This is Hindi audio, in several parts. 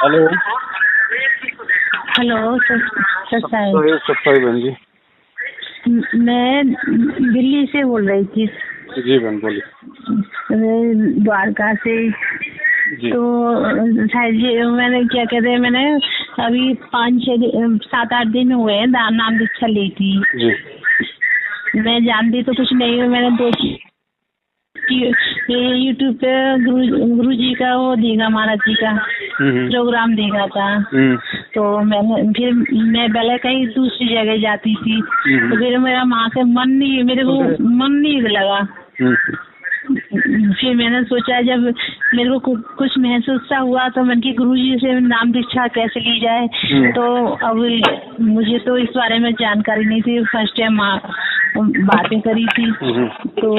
हेलो। Hello sir. सत्ताई बहन जी। मैं दिल्ली से बोल रही थी। जी बहन बोलिए। द्वारका से। जी। तो शायद ये मैंने क्या कहते हैं, मैंने अभी 7-8 दिन हुए हैं नाम दीक्षा ली थी। जी। मैं जानती तो कुछ नहीं हूँ। मैंने ये यूट्यूब पे गुरु जी का वो देखा, महाराज जी का प्रोग्राम देखा था। तो मैं पहले कहीं दूसरी जगह जाती थी, तो फिर मेरे मेरे को मन नहीं लगा। फिर मैंने सोचा, जब मेरे को कुछ महसूस सा हुआ तो मन की गुरु जी से नाम दीक्षा कैसे ली जाए। तो अब मुझे तो इस बारे में जानकारी नहीं थी, फर्स्ट टाइम बातें करी थी। तो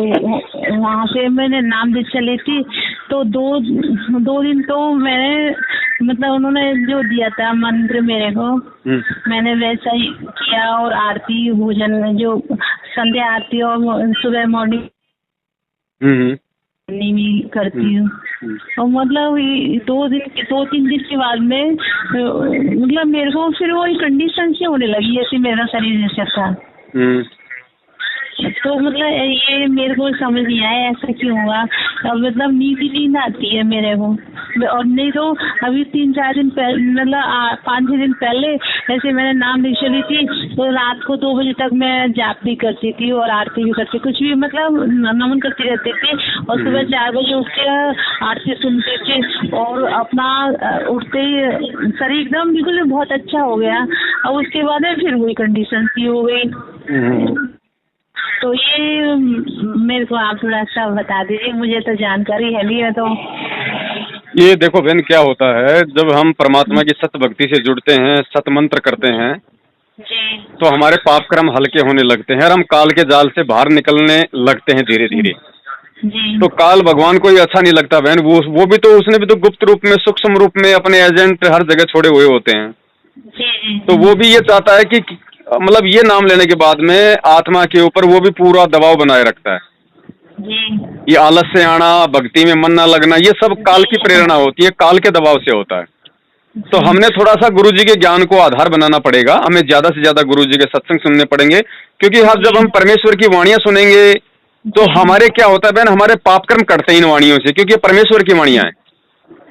वहाँ से मैंने नाम दीक्षा ली थी। तो दो दिन तो मैंने मतलब उन्होंने जो दिया था मंत्र मेरे को, मैंने वैसा ही किया। और आरती भोजन जो संध्या आरती और सुबह मॉर्निंग भी करती हूँ। और मतलब 2-3 दिन के बाद में मतलब मेरे को फिर वही कंडीशन से होने लगी जैसे मेरा शरीर जैसा था। तो मतलब ये मेरे को समझ नहीं आया ऐसा क्यों हुआ। अब मतलब नींद आती है मेरे को। और नहीं तो अभी 3-4 दिन पहले, मतलब 5-6 दिन पहले ऐसे मैंने नाम दीक्षा ली थी। तो रात को 2 बजे तक मैं जाप भी करती थी और आरती भी करती, कुछ भी मतलब नमन करती रहती थी। और सुबह 4 बजे उठ के आरती सुनती थी और अपना उठते ही शरीर एकदम बिल्कुल बहुत अच्छा हो गया। और उसके बाद फिर वही कंडीशन सी हो गई। तो ये मेरे को आप थोड़ा सा बता दीजिए, मुझे तो जानकारी है नहीं है। तो ये देखो बहन, क्या होता है जब हम परमात्मा की सत भक्ति से जुड़ते हैं, सत मंत्र करते हैं जी, तो हमारे पाप कर्म हल्के होने लगते हैं और हम काल के जाल से बाहर निकलने लगते हैं धीरे धीरे। जी। तो काल भगवान को ही अच्छा नहीं लगता बहन। वो भी तो, उसने भी तो गुप्त रूप में, सूक्ष्म रूप में अपने एजेंट हर जगह छोड़े हुए होते हैं। जी। तो वो भी ये चाहता है कि मतलब ये नाम लेने के बाद में आत्मा के ऊपर वो भी पूरा दबाव बनाए रखता है। जी। ये आलस से आना, भक्ति में मन ना लगना, ये सब काल की प्रेरणा होती है, काल के दबाव से होता है। तो हमने थोड़ा सा गुरुजी के ज्ञान को आधार बनाना पड़ेगा। हमें ज्यादा से ज्यादा गुरुजी के सत्संग सुनने पड़ेंगे, क्योंकि जब हम परमेश्वर की वाणियां सुनेंगे तो हमारे क्या होता है बहन, हमारे पाप कर्म कटते हैं इन वाणियों से, क्योंकि ये परमेश्वर की वाणियां हैं।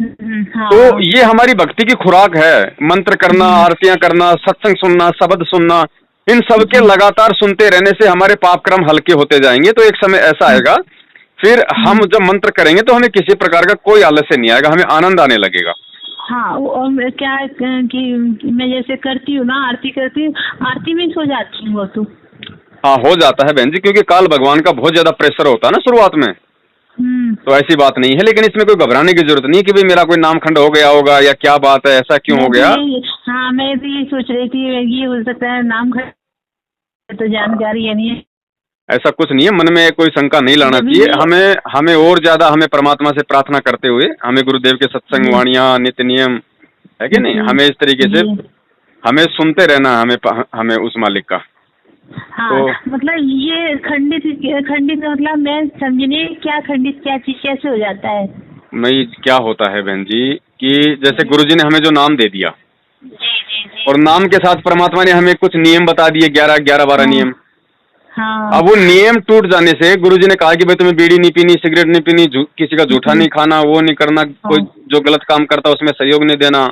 तो ये हमारी भक्ति की खुराक है। मंत्र करना, आरतियां करना, सत्संग सुनना, शब्द सुनना, इन सब के लगातार सुनते रहने से हमारे पाप कर्म हल्के होते जाएंगे। तो एक समय ऐसा आएगा, फिर हम जब मंत्र करेंगे तो हमें किसी प्रकार का कोई आलस्य नहीं आएगा, हमें आनंद आने लगेगा। हाँ, और क्या कि मैं जैसे करती हूँ ना, आरती करती हूँ, आरती में सो जाती हूँ। तो हाँ, हो जाता है बहन जी, क्योंकि काल भगवान का बहुत ज्यादा प्रेशर होता है ना शुरुआत में। तो ऐसी बात नहीं है, लेकिन इसमें कोई घबराने की जरूरत नहीं कि भाई मेरा कोई नामखंड हो गया होगा या क्या बात है, ऐसा क्यों हो गया। हाँ, मैं भी ये सोच रही थी, ये हो सकता है नामखंड, तो जानकारी है नहीं है। ऐसा कुछ नहीं है, मन में कोई शंका नहीं लाना चाहिए। हमें और ज्यादा, हमें परमात्मा से प्रार्थना करते हुए, हमें गुरुदेव के सत्संग वाणियां, नित्य नियम है कि नहीं, हमें इस तरीके से हमें सुनते रहना, हमें उस मालिक का। हाँ, तो मतलब ये खंडित मतलब मैं समझने क्या खंडित क्या चीज कैसे हो जाता है। नहीं, क्या होता है बहन जी कि जैसे गुरुजी ने हमें जो नाम दे दिया, और नाम के साथ परमात्मा ने हमें कुछ नियम बता दिए, 11-12 नियम। हाँ। अब वो नियम टूट जाने से गुरुजी ने कहा कि भाई तुम्हें बीड़ी नहीं पीनी, सिगरेट नहीं पीनी, किसी का जूठा नहीं खाना, वो नहीं करना, कोई जो गलत काम करता उसमें सहयोग नहीं देना।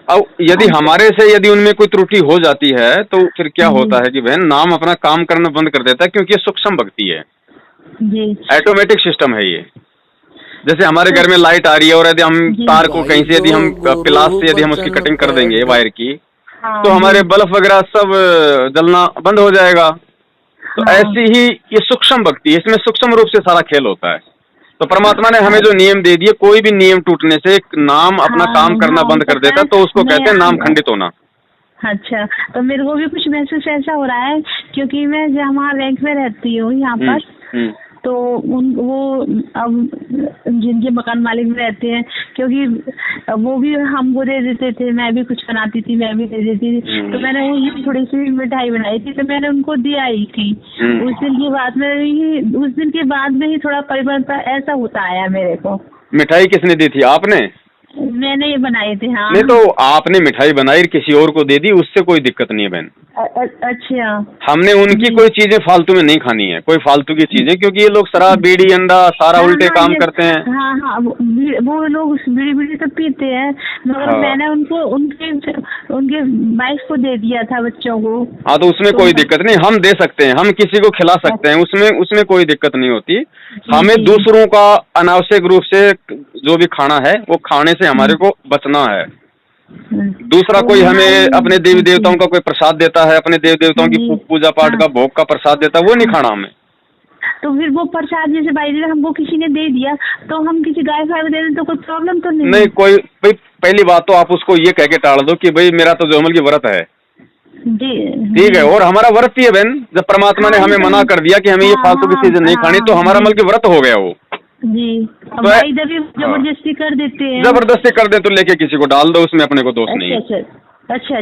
अब यदि हमारे से यदि उनमें कोई त्रुटि हो जाती है तो फिर क्या होता है कि बहन, नाम अपना काम करना बंद कर देता है, क्योंकि ये सूक्ष्म भक्ति है, ऑटोमेटिक सिस्टम है ये। जैसे हमारे घर में लाइट आ रही है और यदि हम तार को कहीं से, यदि हम प्लास से यदि हम उसकी कटिंग कर देंगे वायर की, तो हमारे बल्ब वगैरह सब जलना बंद हो जाएगा। तो ऐसी ही ये सूक्ष्म भक्ति है, इसमें सूक्ष्म रूप से सारा खेल होता है। तो परमात्मा ने हमें जो नियम दे दिए, कोई भी नियम टूटने से नाम अपना काम करना बंद कर देता है, तो उसको कहते हैं नाम खंडित होना। अच्छा, तो मेरे को भी कुछ महसूस ऐसा हो रहा है, क्योंकि मैं जहाँ रैंक में रहती हूँ यहाँ पर, तो वो अब जिनके मकान मालिक में रहते हैं, क्योंकि वो भी हमको दे देते थे, मैं भी कुछ बनाती थी, मैं भी दे देती थी। तो मैंने वो थोड़ी सी मिठाई बनाई थी, तो मैंने उनको दिया ही थी। उस दिन के बाद में ही थोड़ा परिवर्तन ऐसा होता आया मेरे को। मिठाई किसने दी थी, आपने? मैंने ये बनाए थे। हाँ नहीं तो आपने मिठाई बनाई किसी और को दे दी, उससे कोई दिक्कत नहीं है बहन। अच्छा। हमने उनकी कोई चीजें फालतू में नहीं खानी है, कोई फालतू की चीजें, क्योंकि ये लोग शराब बीड़ी अंडा सारा उल्टे काम करते हैं। हाँ हाँ, वो लोग बीड़ी बीड़ी तो पीते हैं, मगर हाँ। मैंने उनको उनके वाइफ को दे दिया था, बच्चों को। हाँ तो उसमें कोई दिक्कत नहीं, हम दे सकते हैं, हम किसी को खिला सकते हैं, उसमें कोई दिक्कत नहीं होती। हमें दूसरों का अनावश्यक रूप से जो भी खाना है वो खाने से हमारे को बचना है। दूसरा कोई हमें अपने देवी देवताओं का कोई प्रसाद देता है, अपने देवी देवताओं की पूजा पाठ का भोग का प्रसाद देता है, वो नहीं खाना हमें। तो फिर वो प्रसाद जैसे भाई हमको किसी ने दे दिया, तो हम किसी गाय फाय को दे दें तो कोई प्रॉब्लम तो नहीं? नहीं कोई भाई, पहली बात तो आप उसको ये कह के टाल दो कि भाई मेरा तो जोमल की व्रत है, ठीक है, और हमारा व्रत ही है बहन। जब परमात्मा ने हमें मना कर दिया कि हमें ये फालतू की चीजें नहीं खानी, तो हमारा मल की व्रत हो गया वो जी। तो भाई इधर भी जबरदस्ती कर देते हैं। जबरदस्ती कर दे तो लेके किसी को डाल दो, उसमें अपने को दोष नहीं है। अच्छा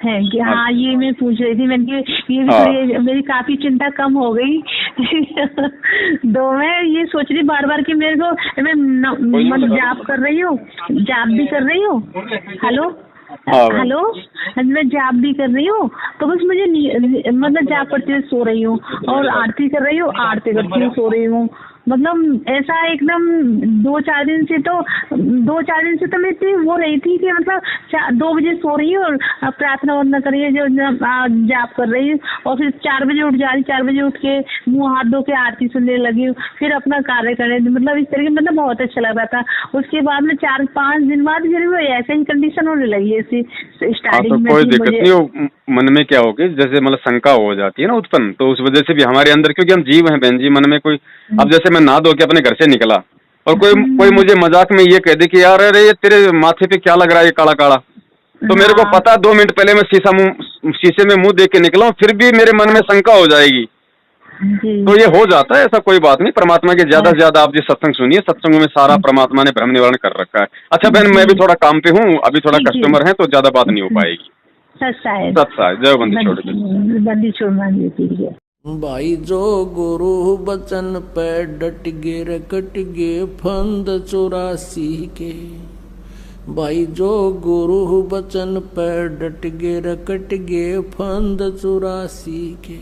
है कि हाँ, ये मैं पूछ रही थी, मैंने ये भी मेरी काफी चिंता कम हो गई। दो मैं ये सोच रही बार बार कि मेरे को मैं जॉब कर रही हूँ, जॉब भी कर रही हूँ। हेलो मैं जॉब भी कर रही हूँ, तो बस मुझे मतलब जॉब करते हुए सो रही हूँ, और आरती कर रही हूँ, आरती करती हुए सो रही हूँ। मतलब ऐसा एकदम 2-4 दिन से तो मैं इतनी वो रही थी कि मतलब 2 बजे सो रही हूँ और प्रार्थना वरना कर रही है, जो जाप कर रही हूँ, और फिर 4 बजे उठ जा रही, 4 बजे उठ के मुंह हाथ धो के आरती सुनने लगी हूँ, फिर अपना कार्य करने, मतलब इस तरीके, मतलब बहुत अच्छा लग रहा था। उसके बाद में 4-5 दिन बाद फिर वो ऐसे ही कंडीशन होने लगी ऐसी स्टार्टिंग में। कोई दिक्कत नहीं हो, मन में क्या होगी, जैसे मतलब शंका हो जाती है ना उत्पन्न, तो उस वजह से भी हमारे अंदर, क्योंकि हम जीव हैं बहन जी, मन में कोई, अब जैसे मैं नहा धो के अपने घर से निकला और कोई मुझे मजाक में ये कह दे कि यार अरे ये तेरे माथे पे क्या लग रहा है, ये काला काला, तो मेरे को पता 2 मिनट पहले मैं शीशे में मुंह देख के निकला हूँ, फिर भी मेरे मन में शंका हो जाएगी। तो ये हो जाता है, ऐसा कोई बात नहीं। परमात्मा के ज्यादा से ज्यादा आप जी सत्संग सुनिए, सत्संगों में सारा परमात्मा ने भ्रम निवारण कर रखा है। अच्छा बहन, मैं भी थोड़ा काम पे हूँ, अभी थोड़ा कस्टमर है, तो ज्यादा बात नहीं हो पाएगी। जय बंदी छोड़ बंदी। भाई जो गुरु बचन पे डट गे रे कट गे फंद 84 के। भाई जो गुरु बचन पे डट गे रे कट गे फंद 84 के।